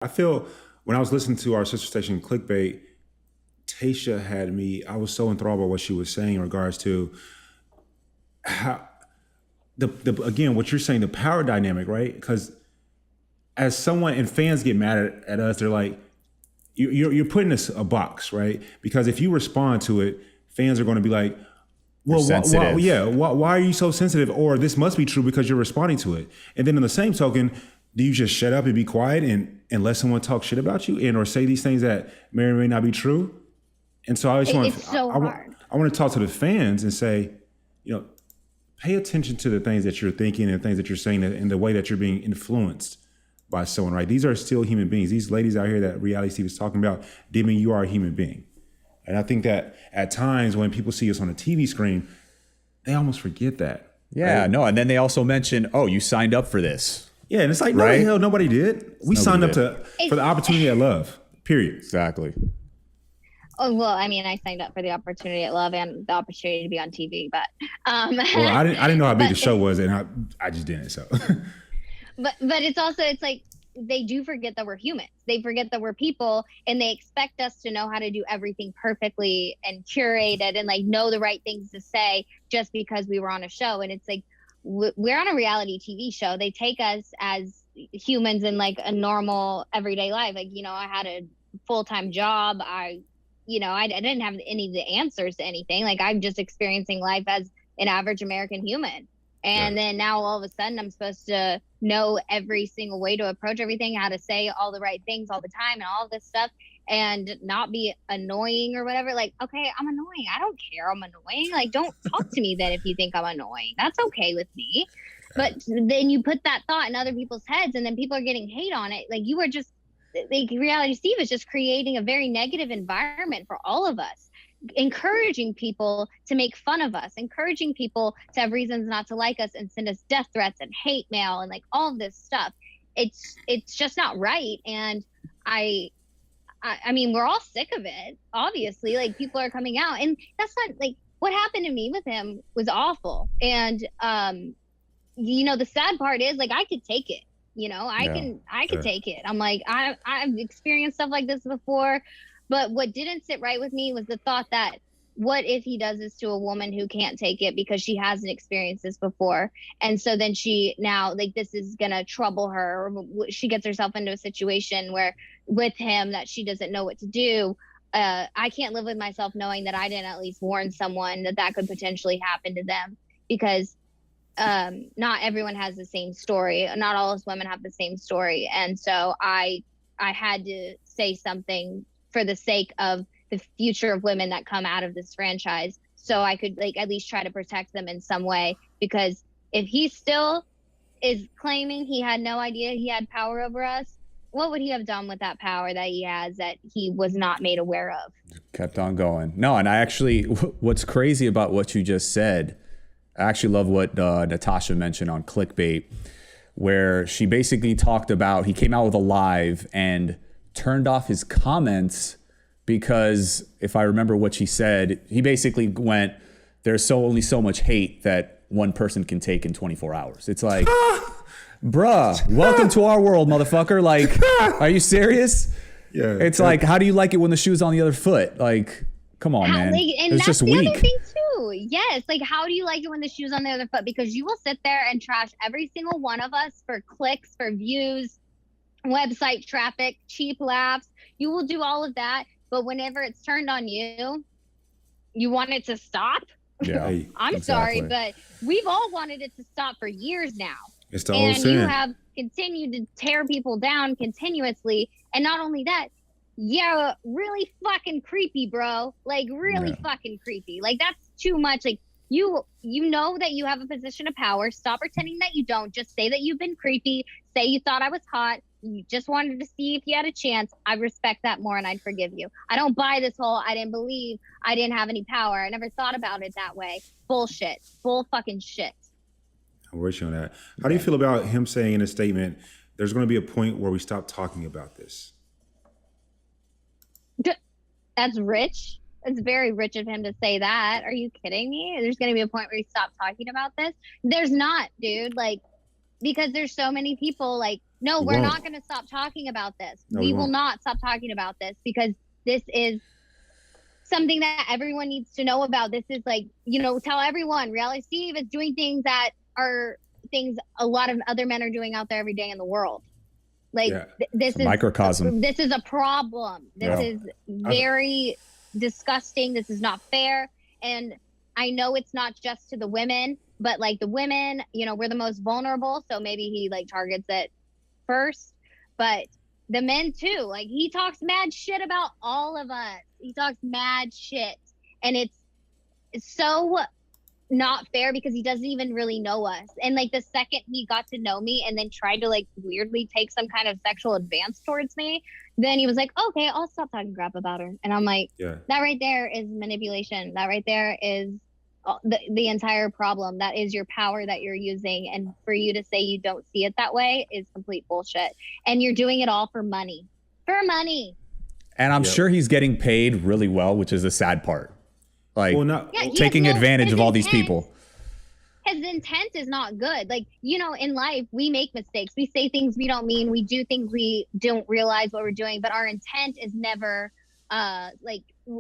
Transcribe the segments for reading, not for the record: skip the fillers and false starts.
I feel when I was listening to our sister station Clickbait, Tasha had me. I was so enthralled by what she was saying in regards to how the again what you're saying, the power dynamic, right? Because as someone and fans get mad at us, they're like, you're putting us a box, right? Because if you respond to it, fans are going to be like, You're well, sensitive. yeah, why are you so sensitive? Or this must be true because you're responding to it. And then in the same token, do you just shut up and be quiet and let someone talk shit about you and or say these things that may or may not be true? And so I just want It's so hard. I want to talk to the fans and say, you know, pay attention to the things that you're thinking and things that you're saying and the way that you're being influenced by someone, right? These are still human beings. These ladies out here that reality TV is talking about, Demi, you are a human being. And I think that at times when people see us on a TV screen, they almost forget that. Yeah, right? no. And then they also mention, oh, you signed up for this. Yeah, and it's like, no, Right? the hell, nobody did. We signed up did. for the opportunity at love, period. Exactly. Oh, well, I mean, I signed up for the opportunity at Love and the opportunity to be on TV, but Well, I didn't know how big but the show was, and I just didn't. So, but it's also, it's like they do forget that we're humans. They forget that we're people, and they expect us to know how to do everything perfectly and curate it and like know the right things to say just because we were on a show. And it's like we're on a reality TV show. They take us as humans in like a normal everyday life. Like, you know, I had a full-time job. I didn't have any of the answers to anything. Like, I'm just experiencing life as an average American human. And then now all of a sudden I'm supposed to know every single way to approach everything, how to say all the right things all the time and all this stuff and not be annoying or whatever. Like, okay, I'm annoying. I don't care. I'm annoying. Like, don't talk to me then if you think I'm annoying. That's okay with me. But then you put that thought in other people's heads and then people are getting hate on it. Like, you are just, like, reality Steve is just creating a very negative environment for all of us, encouraging people to make fun of us, encouraging people to have reasons not to like us and send us death threats and hate mail and like all of this stuff. It's just not right. And I mean, we're all sick of it, obviously. Like, people are coming out, and that's not like what happened to me with him was awful. And you know, the sad part is, like, I could take it. You know, I could take it. I'm like, I've experienced stuff like this before. But what didn't sit right with me was the thought that what if he does this to a woman who can't take it because she hasn't experienced this before? And so then she now, like, this is going to trouble her. Or she gets herself into a situation where with him that she doesn't know what to do. I can't live with myself knowing that I didn't at least warn someone that that could potentially happen to them, because not everyone has the same story. Not all us women have the same story. And so I had to say something for the sake of the future of women that come out of this franchise, so I could, like, at least try to protect them in some way. Because if he still is claiming he had no idea he had power over us, what would he have done with that power that he has that he was not made aware of? Kept on going. No, and I actually, what's crazy about what you just said, I actually love what Natasha mentioned on Clickbait, where she basically talked about he came out with a live and turned off his comments because, if I remember what she said, he basically went, there's only so much hate that one person can take in 24 hours. It's like, bruh, welcome to our world, motherfucker. Like, are you serious? Yeah. It's like, how do you like it when the shoe's on the other foot? Like, come on, man. Like, and It's that's just the weak. other thing too. Yes, like, how do you like it when the shoe's on the other foot? Because you will sit there and trash every single one of us for clicks, for views, website traffic, cheap laughs. You will do all of that, but whenever it's turned on you, you want it to stop. Yeah, I'm exactly. sorry, but we've all wanted it to stop for years now. It's the old And sin. you have continued to tear people down continuously. And not only that, yeah, really fucking creepy, bro. Like, really fucking creepy. Like, that's too much. Like, you know that you have a position of power. Stop pretending that you don't. Just say that you've been creepy. Say you thought I was hot. You just wanted to see if you had a chance. I respect that more, and I'd forgive you. I don't buy this whole I didn't believe I didn't have any power. I never thought about it that way. Bullshit. Bull fucking shit. I'm with you on that. How do you feel about him saying in a statement, there's going to be a point where we stop talking about this? That's rich. It's very rich of him to say that. Are you kidding me? There's going to be a point where you stop talking about this? There's not, dude. Like, because there's so many people like, no, we're not going to stop talking about this. No, we we will won't. not stop talking about this because this is something that everyone needs to know about. This is like, tell everyone Reality Steve is doing things that are things a lot of other men are doing out there every day in the world. Like this is microcosm. This is a problem. This is very disgusting. This is not fair. And I know it's not just to the women, but like the women, we're the most vulnerable. So maybe he like targets it first, but the men too. Like he talks mad shit about all of us. He talks mad shit, and it's so not fair because he doesn't even really know us. And like the second he got to know me and then tried to like weirdly take some kind of sexual advance towards me, then he was like, okay, I'll stop talking crap about her. And I'm like, that right there is manipulation. That right there is the entire problem. That is your power that you're using. And for you to say you don't see it that way is complete bullshit. And you're doing it all for money. For money. And I'm sure he's getting paid really well, which is the sad part. Like taking advantage of all these people. His intent is not good. Like, in life, we make mistakes. We say things we don't mean. We do things we don't realize what we're doing. But our intent is never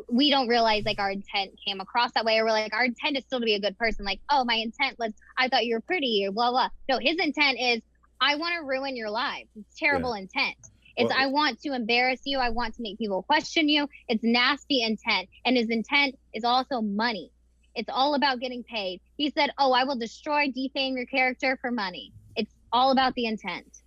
we don't realize like our intent came across that way, or we're like, our intent is still to be a good person. Like, oh, my intent was, I thought you were pretty, or blah, blah. No, his intent is, I want to ruin your life. It's terrible intent. It's, I want to embarrass you. I want to make people question you. It's nasty intent. And his intent is also money. It's all about getting paid. He said, oh, I will destroy, defame your character for money. It's all about the intent.